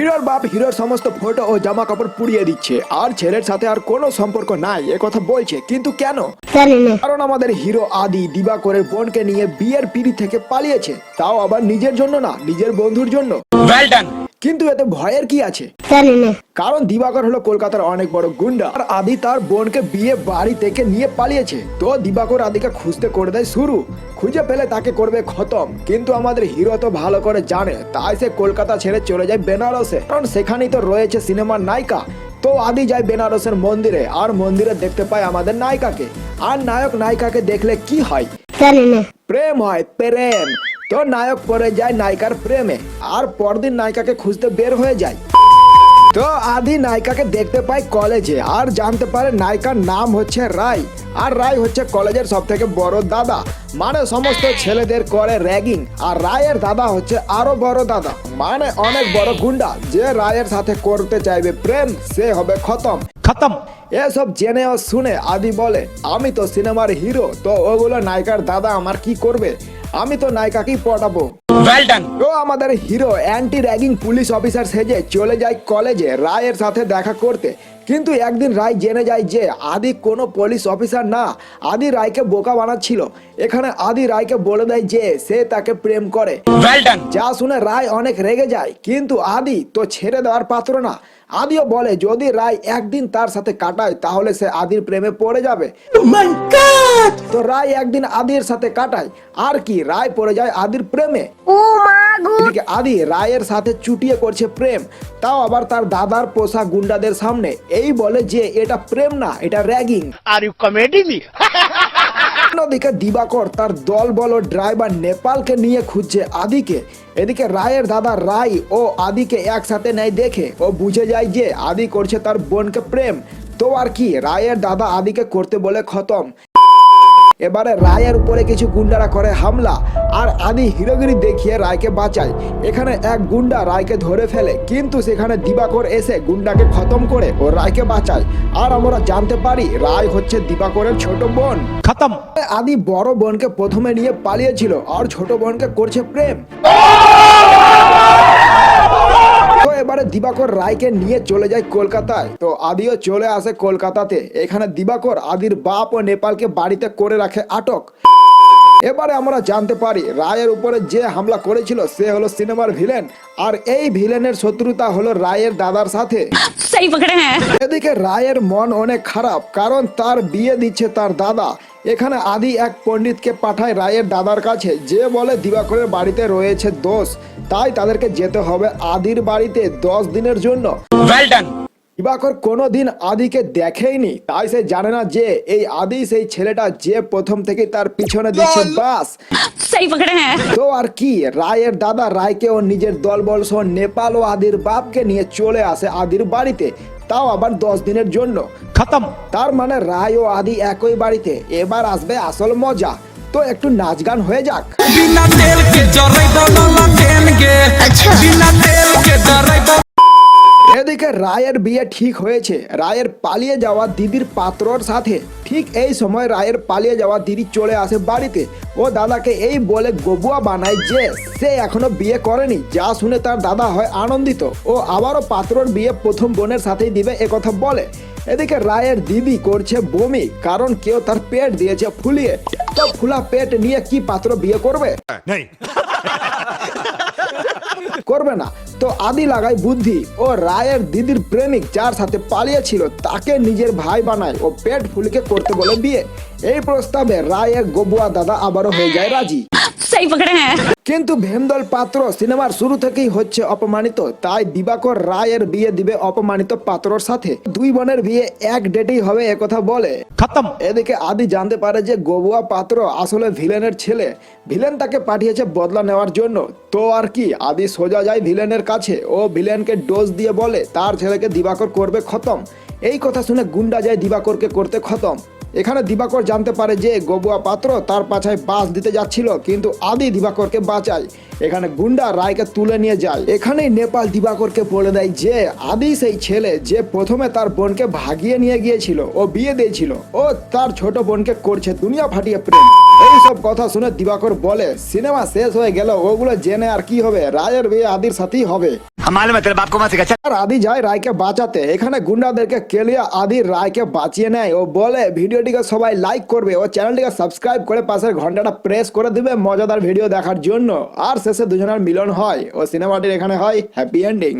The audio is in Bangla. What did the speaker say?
হিরোর বাপ হিরোর সমস্ত ফটো ও জামা কাপড় পুড়িয়ে দিচ্ছে আর ছেলের সাথে আর কোনো সম্পর্ক নাই এ কথা বলছে, কিন্তু কেন? কারণ আমাদের হিরো আদি দিবাকরের বোনকে নিয়ে বিয়ের পিড়ি থেকে পালিয়েছে, তাও আবার নিজের জন্য না, নিজের বন্ধুর জন্য। কিন্তু এতে ভয়ের কি আছে? কারণ দিবাকর হলো কলকাতার অনেক বড় গুন্ডা আর আদি তার বোনকে বিয়ে বাড়ি থেকে নিয়ে পালিয়েছে। তো দিবাকর আদিকে খুঁজতে করে দেয় শুরু, খুঁজে পেলে তাকে করবে খতম। কিন্তু আমাদের হিরো তো ভালো করে জানে, তাই সে কলকাতা ছেড়ে চলে যায় বেনারসে, কারণ সেখানেই তো রয়েছে সিনেমার নায়িকা। তো আদি যায় বেনারসের মন্দিরে আর মন্দিরে দেখতে পায় আমাদের নায়িকাকে। আর নায়ক নায়িকাকে দেখলে কি হয়? প্রেম হয়, প্রেম। তো নায়ক পড়ে যায় নায়িকার প্রেমে আর পরদিন নায়িকাকে খুঁজতে বের হয়ে যায়। তো আদি নায়িকাকে দেখতে পায় কলেজে আর জানতে পারে নায়িকার নাম হচ্ছে রায়। আর রায় হচ্ছে কলেজের সব থেকে বড় দাদা, মানে সমস্ত ছেলেদের করে র্যাগিং। আর রায়ের দাদা হচ্ছে আরো বড় দাদা, মানে অনেক বড় গুন্ডা। যে রায়ের সাথে করতে চাইবে প্রেম সে হবে খতম। এসব জেনে ও শুনে আদি বলে, আমি তো সিনেমার হিরো, তো ওগুলো নায়িকার দাদা আমার কি করবে? আমি তো নায়িকাকেই পটাবো। তো আমাদের hero anti ragging police officer সেজে চলে যায় কলেজে রায়ের সাথে দেখা করতে। কিন্তু একদিন রায় জেনে যায় যে আদি কোনো পুলিশ অফিসার না, আদি রায়কে বোকা বানাচ্ছিল। এখানে আদি রায়কে বলে দেয় যে সে তাকে প্রেম করে। যা শুনে রায় অনেক রেগে যায়, কিন্তু আদি তো ছেড়ে দেওয়ার পাত্র না। আদিও বলে যদি রায় একদিন তার সাথে কাটায় তাহলে সে আদির প্রেমে পড়ে যাবে। তো রায় একদিন আদির সাথে কাটায় আর কি রায় পড়ে যায় আদির প্রেমে। এদিকে আদি রায়ের সাথে চুটিয়ে করছে প্রেম, তাও আবার তার দাদার পোষা গুন্ডাদের সামনে। এই বলে যে এটা প্রেম না, এটা ragging. Are you comedy me? অন্যদিকে দিবাকর তার দল বল ড্রাইভার নেপালকে নিয়ে খুঁজছে আদিকে। এদিকে রায়ের দাদা রায় ও আদিকে একসাথে নেয় দেখে ও বুঝে যায় যে আদি করছে তার বোনকে প্রেম। তো আর কি রায়ের দাদা আদিকে করতে বলে খতম। এবারে রায়ের উপরে কিছু গুন্ডারা করে হামলা আর আদি হিরোগিরি দেখিয়ে রায়কে বাঁচায়। এখানে এক গুন্ডা রায়কে ধরে ফেলে, কিন্তু সেখানে দিবাকর এসে গুন্ডাকে খতম করে ও রায়কে বাঁচায়। আর আমরা জানতে পারি রায় হচ্ছে দিবাকরের ছোট বোন। খতম। আদি বড় বোনকে প্রথমে নিয়ে পালিয়েছিল আর ছোট বোনকে করছে প্রেম। তো এবারে দিবাকর রায়কে নিয়ে চলে যায় কলকাতায়। তো আদিও চলে আসে কলকাতাতে। এখানে দিবাকর আদির বাপ ও নেপালকে বাড়িতে করে রাখে আটক। এবারে আমরা জানতে পারি রায়ের উপরে যে হামলা করেছিল সে হলো সিনেমার ভিলেন, আর এই ভিলেনের শত্রুতা হলো রায়ের দাদার সাথে। এদিকে রায়ের মন অনেক খারাপ, কারণ তার বিয়ে দিচ্ছে তার দাদা। এখানে আদি এক পণ্ডিতকে পাঠায় রায়ের দাদার কাছে, যে বলে দিবাকরের বাড়িতে রয়েছে দোষ, তাই তাদেরকে যেতে হবে আদির বাড়িতে 10 দিনের জন্য। দিবাকর কোনোদিন আদিকে দেখেইনি, তাই সে জানে না যে এই আদি সেই ছেলেটা যে প্রথম থেকে তার পিছনে দিচ্ছে বাস। তো আর কি রায়ের দাদা রায়কে ও নিজের দলবল সহ নেপাল ও আদির বাপকে নিয়ে চলে আসে আদির বাড়িতে, তাও আবার 10 দিনের জন্য। খতম। তার মানে রায় ও আদি একই বাড়িতে। এবার আসবে আসল মজা। তো একটু নাচ গান হয়ে যাক। এদিকে রায়ের বিয়ে ঠিক হয়েছে রায়ের পালিয়ে যাওয়া দিদির পাত্রর সাথে। ঠিক এই সময় রায়ের পালিয়ে যাওয়া দিদি চলে আসে বাড়িতে ও দাদাকে এই বলে গবুয়া বানায় যে সে এখনো বিয়ে করেনি। যা শুনে তার দাদা হয় আনন্দিত ও আবারও পাত্রর বিয়ে প্রথম বোনের সাথেই দিবে একথা বলে। এদিকে রায়ের দিদি করছে বমি, কারণ কেউ তার পেট দিয়েছে ফুলিয়ে। তো ফুলা পেট নিয়ে কি পাত্র বিয়ে করবে? করবে না। তো আদি লাগায় বুদ্ধি ও রায়ের দিদির প্রেমিক যার সাথে পালিয়েছিল তাকে নিজের ভাই বানায় ও পেট ফুলিকে করতে বলে বিয়ে। এই প্রস্তাবে রায়ের গবুয়া দাদা আবারও হয়ে যায় রাজি। কিন্তু ভেমদল পাত্র সিনেমার শুরু থেকেই হচ্ছে অপমানিত, তাই দিবাকর রায়ের বিয়ে দিবে অপমানিত পাত্রর সাথে। দুই বোনের বিয়ে এক ডেটেই হবে একথা বলে। খতম। এদিকে আদি জানতে পারে যে গবুয়া পাত্র আসলে ভিলেনের ছেলে, ভিলেন তাকে পাঠিয়েছে বদলা নেওয়ার জন্য। তো আর কি আদি সোজা যায় ভিলেনের কাছে ও ভিলেনকে ডোজ দিয়ে বলে তার ছেলেকে দিবাকর করবে খতম। এই কথা শুনে গুন্ডা যায় দিবাকরকে করতে খতম। এখানে দিবাকর জানতে পারে যে গবুয়া পাত্র তার পাছায় বাস দিতে যাচ্ছিল, কিন্তু আদি দিবাকরকে বাঁচায়। এখানে গুন্ডা রায়কে তুলে নিয়ে যায়। এখানেই নেপাল দিবাকরকে বলে দেয় যে আদি সেই ছেলে যে প্রথমে তার বোনকে ভাগিয়ে নিয়ে গিয়েছিল ও বিয়ে দিয়েছিল ও তার ছোট বোনকে করছে দুনিয়া ফাটিয়ে প্রেম। এইসব কথা শুনে দিবাকর বলে সিনেমা শেষ হয়ে গেল, ওগুলো জেনে আর কি হবে, রায়ের বিয়ে আদির সাথেই হবে। मालूम है तेरे बाप को मत सिखा। আর আদি যায় রায়কে বাঁচাতে। এখানে গুন্ডাদেরকে কেলিয়ে আদি রায়কে বাঁচিয়ে নেয়। ও বলে ভিডিওটিকে সবাই লাইক করবে ও চ্যানেলটিকে সাবস্ক্রাইব করে পাশের ঘন্টাটা প্রেস করে দিবে মজাদার ভিডিও দেখার জন্য। আর শেষে দুজনের মিলন হয় ও সিনেমাটির এখানে হয় হ্যাপি এন্ডিং।